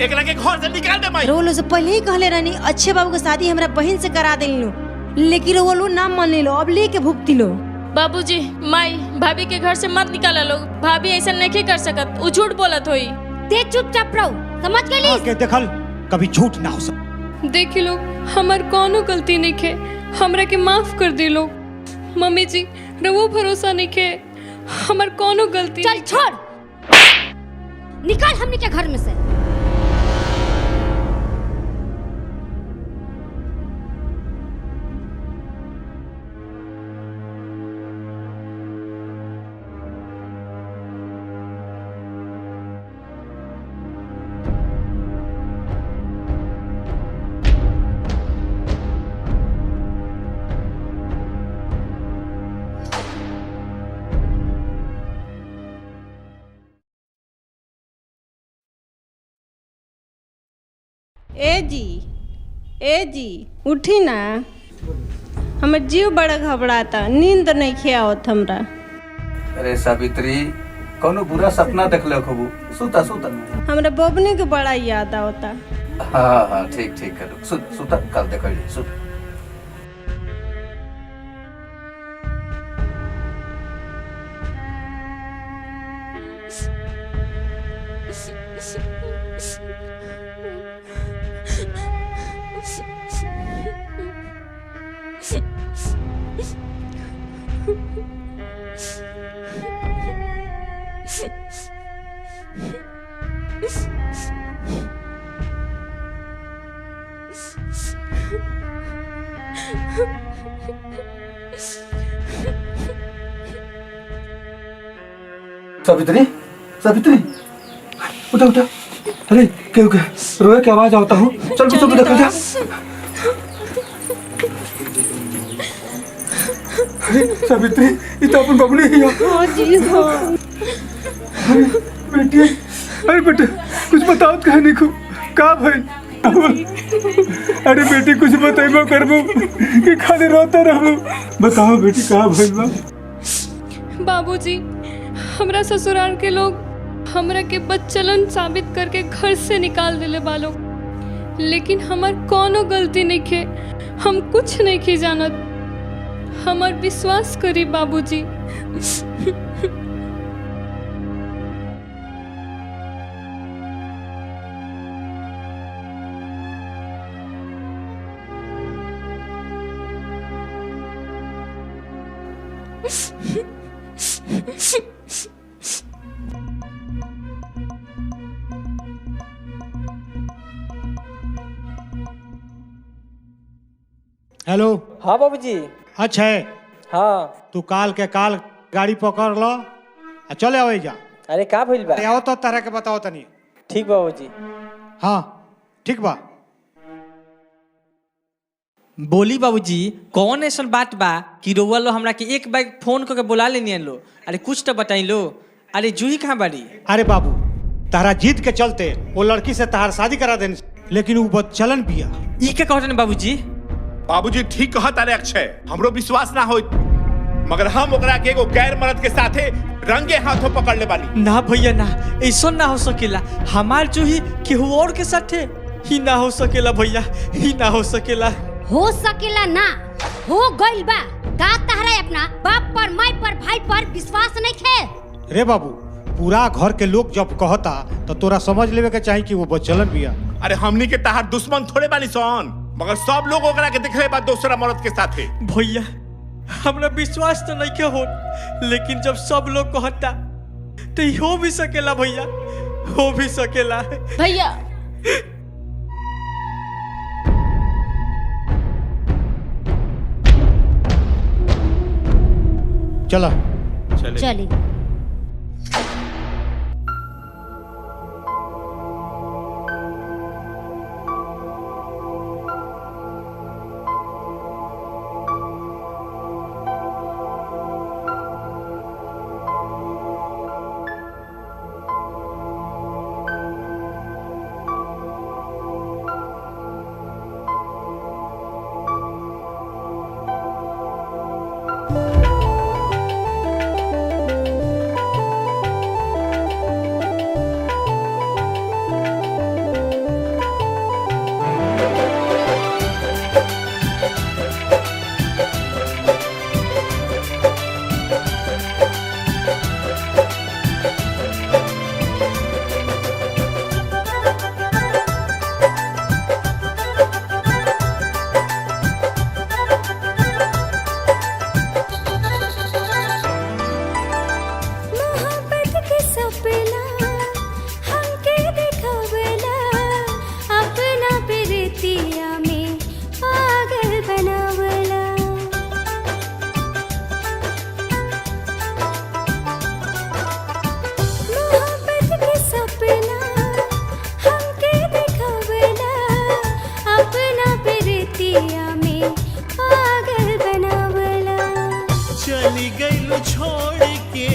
एकरा के घर से निकाल दे। माई रोलो से पहले ही कहले रहनी अच्छे बाबू के शादी हमरा बहन से करा देलिनो, लेकिन रोलो ना मान लो, अब लेके भुगती लो। बाबूजी, माई भाभी के घर से मत निकाला लोग, भाभी ऐसा नहीं कर सकत, वो झूठ बोलत होई। ते चुपचाप रहो, समझ गेली? आके देखल कभी झूठ ना हो सक। देखी लोग, हमार कोनो गलती नहीं खे, हमरा के माफ कर दे लोग। मम्मी जी रवो भरोसा नहीं खे, हमार कोनो गलती। चल छोड़, निकाल हमनी के घर में से। ए जी उठी ना, हमर जीव बड़ा घबराता, नींद नहीं खियावत हमरा। अरे सावित्री, कोनो बुरा सपना देखले खूब सुता सुता। हमरा बबनी के बड़ा याद आवता। हाँ हाँ ठीक ठीक करो सुता कल देखल सुत। सावित्री सावित्री उठा उठा। अरे क्यों क्या रोए की आवाज आता हूँ। चल सब देखा जा। अरे सावित्री ये तो अपन बबली ही है। हाँ जी हाँ। अरे बेटी अरे बेटे कुछ बताओ कहने को का भाई। अरे बेटी कुछ बताइबो करबो कि खाली रोता रहबो। बताओ बेटी का भाई बा। बाबूजी हमरा ससुराल के लोग हमरा के बच्चलन साबित करके घर से निकाल दिले बालो, लेकिन हमार कोनो गलती नहीं खे। हम कुछ नहीं की जानत। हमार विश्वास करी बाबूजी। हेलो। हाँ बाबूजी। अच्छा है। हाँ तू काल के काल गाड़ी पकड़ लो आ चले आवे जा। अरे का भइल बा? अरे आओ तो तरह के बताओ तनी। ठीक बाबूजी। हाँ ठीक बा। बोली बाबूजी कौन ऐसा बात बा कि रोवा लो हमरा के एक बार फोन करके बुला लेनी लो। अरे कुछ तो बताई लो। अरे जूही कहाँ बाड़ी? अरे बाबू तारा जीत के चलते वो लड़की से तार शादी करा देने, लेकिन वो बदचलन बिया। ई के कहते बाबूजी? बाबूजी ठीक कहा तारे अक्षय, हमरो विश्वास ना होइत, मगर हम ओकरा के एगो गैर मर्द के साथे रंगे हाथों पकड़ ले बानी। ना भैया ना, ऐसा ना हो सकेला। हमार जूही केहू और के साथे ही ना हो सकेला भैया, ही ना हो सकेला। हो सकेला ना हो गइल बा। का तहरा अपना बाप पर माई पर भाई पर विश्वास नहीं खे? रे बाबू पूरा घर के लोग जब कहता तो तोरा समझ लेवे के चाहिए कि वो बदचलन बिया। अरे हमनी के तहार दुश्मन थोड़े बानी सन, मगर सब लोग ओकरा के देखले बा दूसरा मर्द के साथे। भैया हमरा विश्वास तो नहीं के हो, लेकिन जब सब लोग कहता तो हो भी सकेला भैया, हो भी सकेला। भैया चला चली। चली गईलू छोड़ के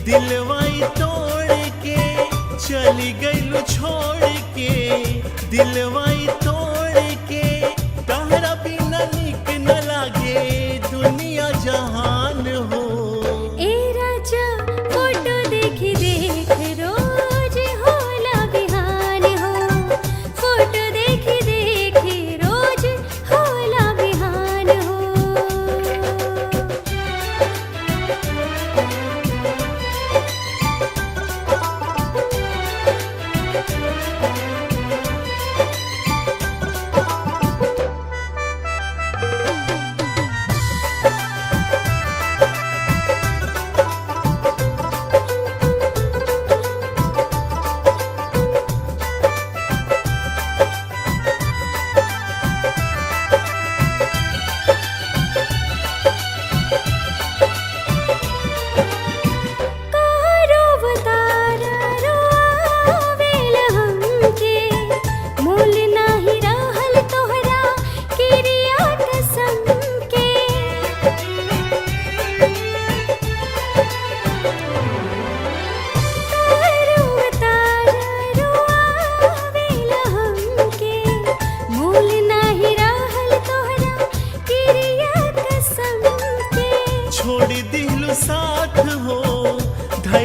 दिलवाई तोड़ के, चली गईलू छोड़ के दिलवाई तोड़ के, तहरा बिना निक न लागे दुनिया जहान हो। ए राजा फोटो देखी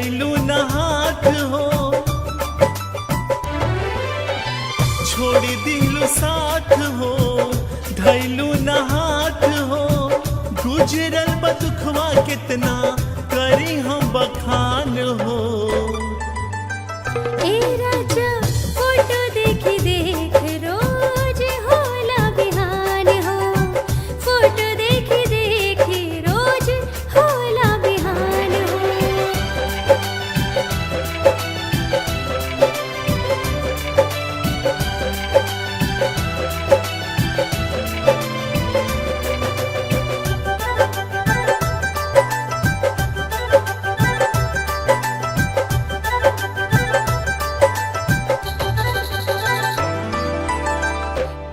धैलू न हाथ हो छोड़ दिलू साथ हो धैलू न हाथ हो गुजरल बदुखवा कितना करी हम बखान हो ए राजा फोटो देखी देख रोज होला बिहान हो फोटो देखी देखी रोज होला बिहान हो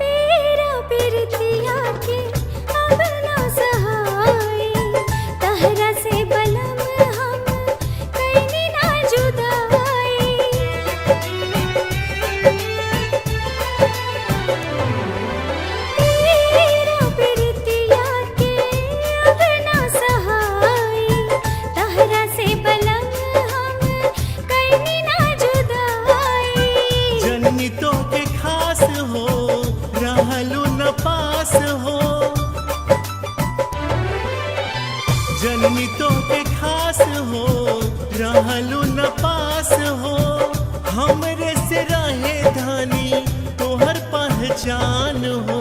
तेरा पिरतिया के अब ना सहाय तहरा से बलम हम कहीं ना जुदाई तेरा पिरतिया के अब ना सहाय तहरा से बलम हम कहीं ना जुदाई जननी तो के खास हो रहलू न पास हो जननी तो के खास हो रहलू न पास हो हमरे से रहे धानी तोहर पहचान हो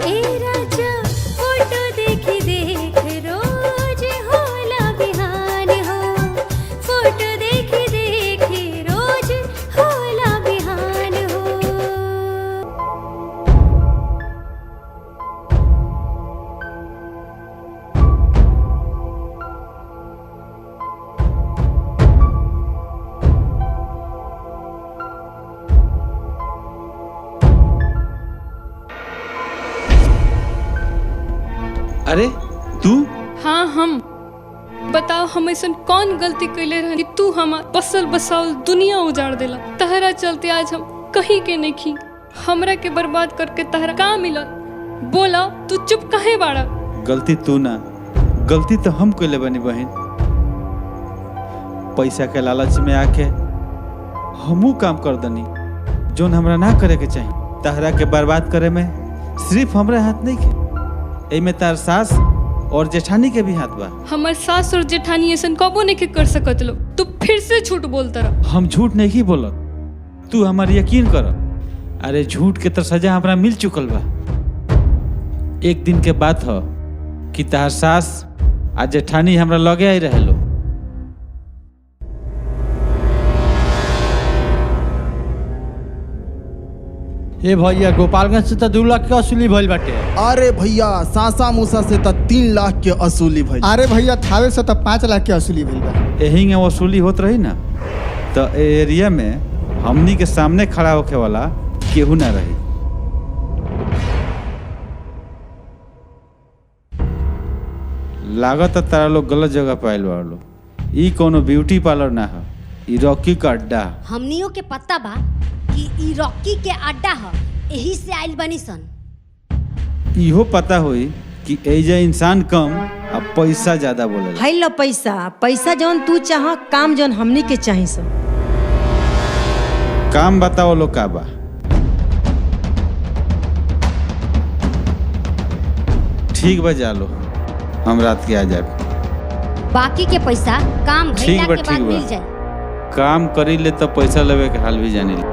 ए राजा फोटो देखी देख रोज होला बिहान हो फोटो देखी देखी रोज होला बिहान हो अरे तू हाँ हम बताओ हम ऐसा कौन गलती कैले रह कि तू हमार बसल बसावल दुनिया उजाड़ देला तहरा चलते आज हम कहीं के नहीं खी हमरा के बर्बाद करके तहरा का मिलल बोला तू चुप काहे बाड़ा गलती तू ना गलती तो हम कैले बनी बहन पैसा के लालच में आके हमू काम कर दनी जोन हमरा ना करे के चाहिए तहरा के बर्बाद करे में सिर्फ हमरा हाथ नहीं के एमे तार सास और जेठानी के भी हाथ बा हमार सास और जेठानी ऐसा कबो नहीं के कर सकत लो तू फिर से झूठ बोलता रह हम झूठ नहीं बोलत तू हमार यकीन कर अरे झूठ के तो सजा हमरा मिल चुकल बा एक दिन के बात हो कि तार सास आ जेठानी हमरा लगे आई रहे लो ए भैया गोपालगंज से तो 2 लाख के वसूली भइल बाटे। अरे भैया सासा मूसा से तो 3 लाख के वसूली भइल। अरे भैया थावे से तो 5 लाख के वसूली भइल बा। यही में वसूली होत रही ना तो ए एरिया में हमनी के सामने खड़ा होके वाला केहू ना रही। लागत है तारा लोग गलत जगह पे आइल बा लोग। ई कोनो ब्यूटी पार्लर ना है, ई रॉकी का अड्डा है। हमनियों के पता बा कि ई रॉकी के अड्डा ह यही से आइल बनी सन। इहो पता होई कि एजा इंसान कम अब पैसा ज्यादा बोलेला। है लो पैसा पैसा जौन तू चाह काम जौन हमनी के चाही सन। काम बताओ लोग का बा। ठीक बा जा लो, हम रात के आ जाए। बाकी के पैसा काम भइला के बाद मिल जाए। काम करी ले तो पैसा लेवे के हाल भी जानी ले।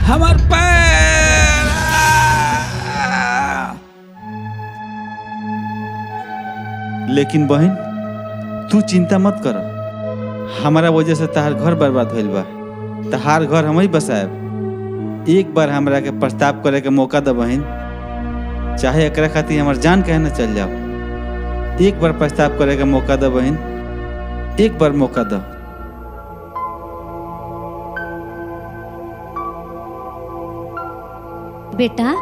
हमार पैर। लेकिन बहन तू चिंता मत कर, हमारा वजह से तहार घर बर्बाद भइल बा। तहार घर हम ही बसाएब। एक बार हमरा के प्रस्ताव करे के मौका दे बहन, चाहे एकरा खातिर हमार जान कहे न चल जाओ। एक बार प्रस्ताव करे के मौका दे बहन, एक बार मौका दे। बेटा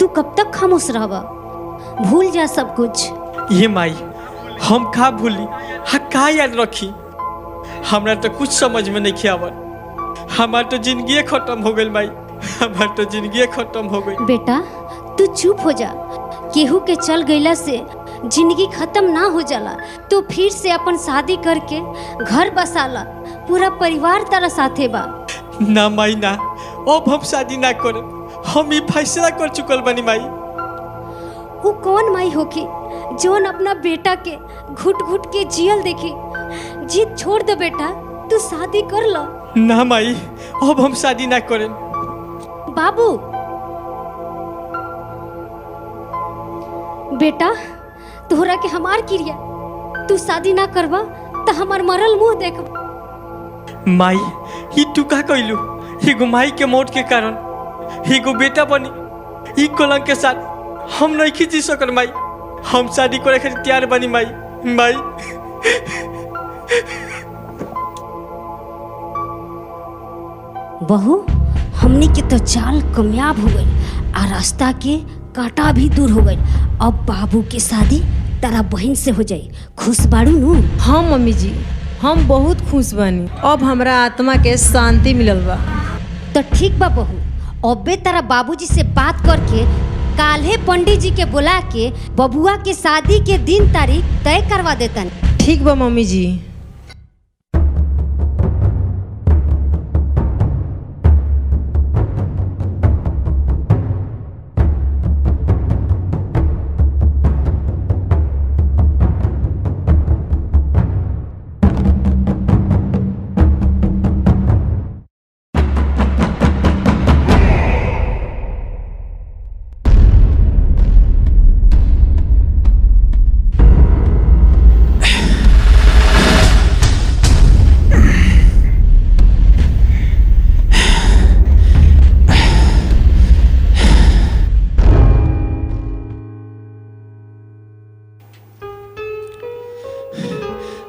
तू कब तक खामोश रहबा? भूल जा सब कुछ। ये माई हम का भूली हा का याद रखी। हमरा तो कुछ समझ में नहीं आवत। हमार तो जिंदगी खत्म हो गई माई, हमार तो जिंदगी खत्म हो गई। बेटा तू चुप हो जा। केहू के चल गईला से जिंदगी खत्म ना हो जाला तो फिर से अपन शादी करके घर बसाला। पूरा परिवार तारा साथे बा। ना माई ना, अब हम शादी ना करे। हम ये फैसला कर चुकल बनी माई। वो कौन माई होके जोन अपना बेटा के घुट घुट के जियल देखी। जिद छोड़ दे बेटा, तू शादी कर ला। ना माई, अब हम शादी ना करें। बाबू बेटा तोहरा के हमार क्रिया, तू शादी ना करवा तो हमार मरल मुंह देख। माई ही तू का कहलू? एगो माई के मौत के कारण एगो बेटा बनी ई कलंक के साथ हम नहीं जी सकल माई। हम शादी करे खातिर तैयार बनी माई। माई बहू हमने के तो चाल कामयाब हो गई आ रास्ता के कांटा भी दूर हो गई। अब बाबू की शादी तारा बहन से हो जाई। खुश बाड़ू नू? हाँ मम्मी जी, हम बहुत खुश बनी। अब हमरा आत्मा के शांति मिलल बा। तो ठीक बा बहू, अबे तारा बाबूजी से बात करके काल्हे पंडित जी के बुला के बबुआ के शादी के दिन तारीख तय करवा देतन। ठीक बा मम्मी जी।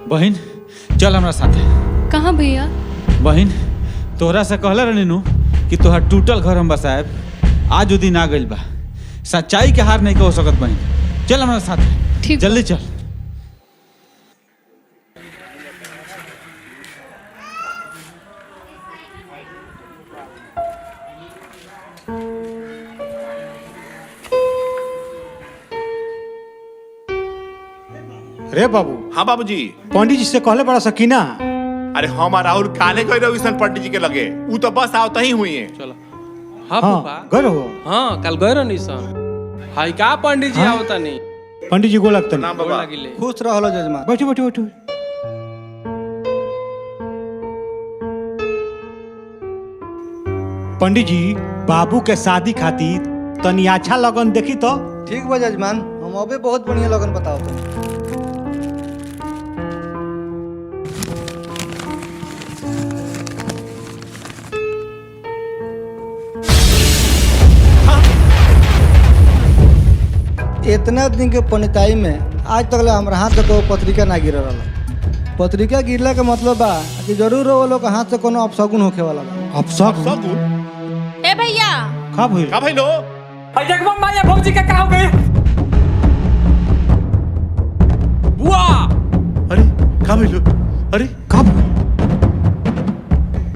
बहन चल हमरा साथे। कहाँ भैया? बहन तोहरा से कहला रहनी नु कि तोहर टूटल घर हम बसाएब। आज वो दिन आ गइल बा। सच्चाई के हार नहीं कह सकत बहन। चल हमरा साथे। ठीक, जल्दी चल। रे बाबू। हाँ बाबूजी। पंडित जी से कहले बड़ा सकीना। अरे हमारा और काले गए रहो इसन पंडित जी के लगे। वो तो बस आवता ही हुई है। चलो। हाँ फूफा। गए रहो? हाँ कल गए रहो निसन। हाई का पंडित जी आवता नहीं। पंडित जी गोला लगता नाम बाबा। खुश रहो जजमान। बैठो बैठो बैठो। पंडित जी बाबू के शादी खातिर तनी अच्छा लगन देखी तो। ठीक बा जजमान, हम अबे बहुत बढ़िया लगन बताओ तो। इतना दिन के पंडिताई में आज तक हमारा हाथ से कोई पत्रिका ना गिर रहा। पत्रिका गिरला के मतलब बा कि जरूर वो लोग हाथ से कोनो अपशगुन होखे वाला बा। अपशगुन? ए भैया का भइल? का भइलो? भाई देखो माया भौजी का का हो गए? बुआ! अरे का भइलो? अरे का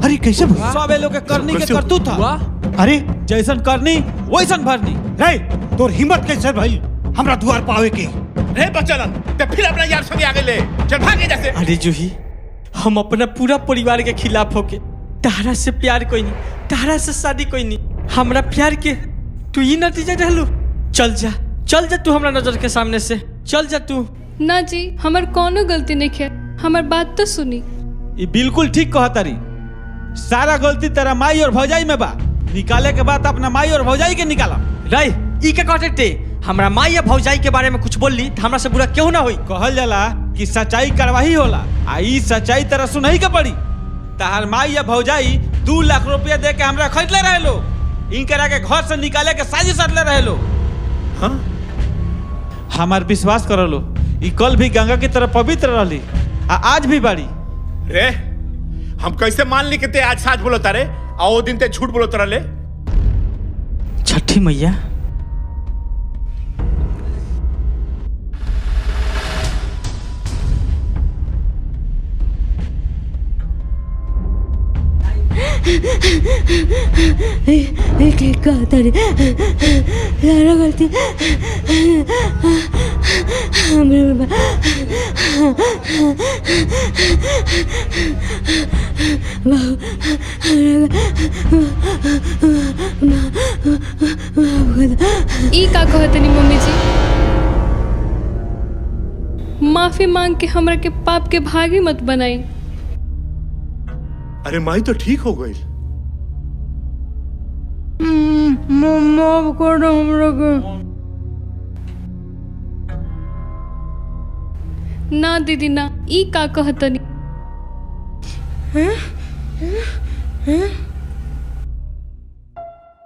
अरे कैसे भइल? सब लोग के करनी के करतू था। अरे जैसन करनी वैसन भरनी। रे तोर हिम्मत कैसे भइल हमरा द्वार पावे के? रे बचलन ते फिर अपना यार संगे आ गए। चल भागे जैसे। अरे जूही, हम अपना पूरा परिवार के खिलाफ होके तारा से प्यार कोई नहीं, तारा से शादी कोई नहीं। हमरा प्यार के तू ही नतीजा रहलू। चल जा तू हमरा नजर के सामने से चल जा तू। ना जी, हमार कोनो गलती नहीं है। हमार बात तो सुनी। ये बिल्कुल ठीक कहा तारी। सारा गलती तेरा माई और भौजाई में बा। निकाले के बाद अपना माई और भौजाई के निकाला। राय ई के कहते थे हमरा माई या भौजाई के बारे में कुछ बोलली तो हमरा से बुरा क्यों ना हुई। कहल जाला कि सच्चाई करवाही होला। आ ई सच्चाई तेरा सुनही के पड़ी। तहार माई या भौजाई 2 लाख रुपया दे के हमरा खरीदले रहे लो। इनकरा के घर से निकाले के साजिश रचले रहे लो। हाँ हमार विश्वास कर लो, ई कल भी गंगा की तरह पवित्र रहली आ आज भी बाड़ी। रे हम कैसे मान ली कि ते आज साच बोलो तारे आ वो दिन ते झूठ बोलो तरले। छठी मैया ठीक कहा तारे सारा गलती ई का कहतनी मम्मी जी? माफी मांग के हमरा के पाप के भागी मत बनाई। अरे माई तो ठीक हो गई। माफ कर हमरा के। ना दीदी ना, ई का कहतनी?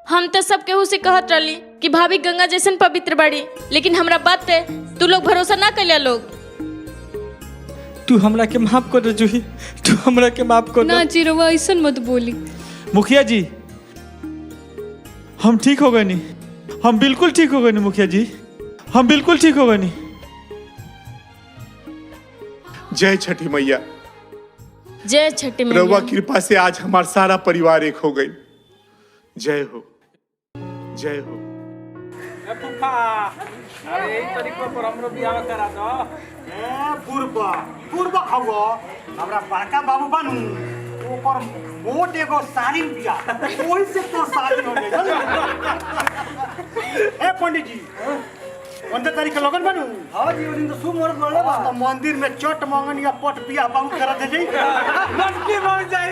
हम तो सब केहू से कहत रहली कि भाभी गंगा जैसन पवित्र बाड़ी, लेकिन हमरा बात पे तू लोग भरोसा ना करिया लोग। तू हमरा के माफ कर दे जूही, तू हमरा के माफ कर दे। ना जीरवा ऐसन मत बोली। मुखिया जी हम ठीक हो गए नी, हम बिल्कुल ठीक हो गए नी मुखिया जी, हम बिल्कुल ठीक हो गए नी। जय छठी मैया। जय छठी रउआ मैया। कृपा से आज हमारा सारा परिवार एक हो गई। जय हो, जय हो। अरे तरीको पर हमरो बियाह करा दो। पूर्वा पूर्वा खाओ हमरा बड़का बाबू बानू ओकर मोट एगो साड़ी बिया ओही से तो शादी हो गई। ए पंडित जी 15 तारीख के लगन बानू। हां जी, ओदिन तो शुभ मुहूर्त बोले बा। तो मंदिर में चट मंगन या पट बिया बाबू करा दे जाई। लड़की बन जाई।